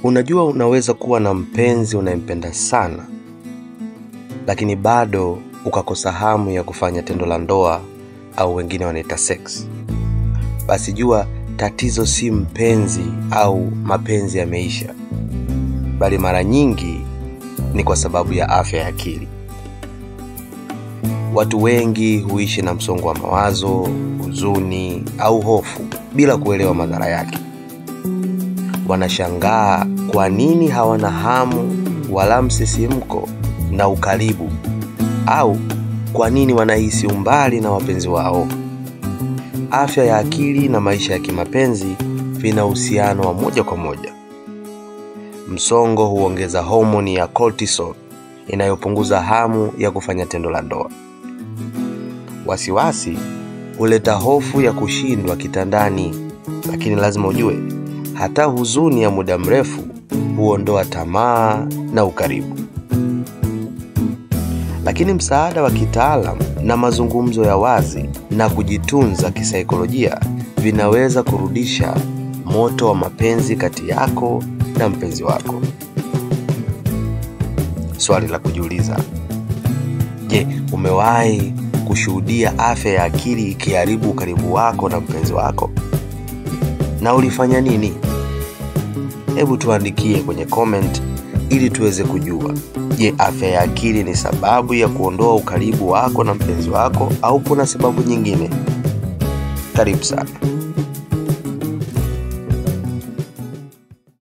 Unajua unaweza kuwa na mpenzi unayempenda sana, lakini bado ukakosa hamu ya kufanya tendo la ndoa au wengine wanaita sex. Basi jua tatizo si mpenzi au mapenzi yameisha, bali mara nyingi ni kwa sababu ya afya ya akili. Watu wengi huishi na msongo wa mawazo, huzuni au hofu bila kuelewa madhara yake. Wanashangaa kwa nini hawana hamu wala msisimko na ukaribu, au kwa nini wanahisi umbali na wapenzi wao. Afya ya akili na maisha ya kimapenzi vina uhusiano wa moja kwa moja. Msongo huongeza homoni ya cortisol inayopunguza hamu ya kufanya tendo la ndoa. Wasiwasi huleta hofu ya kushindwa kitandani, lakini lazima ujue hata huzuni ya muda mrefu huondoa tamaa na ukaribu. Lakini msaada wa kitaalamu na mazungumzo ya wazi na kujitunza kisaikolojia vinaweza kurudisha moto wa mapenzi kati yako na mpenzi wako. Swali la kujiuliza: je, umewahi kushuhudia afya ya akili ikiharibu ukaribu wako na mpenzi wako? Na ulifanya nini? Hebu tuandikie kwenye comment ili tuweze kujua. Je, afya ya akili ni sababu ya kuondoa ukaribu wako na mpenzi wako au kuna sababu nyingine? Karibu sana.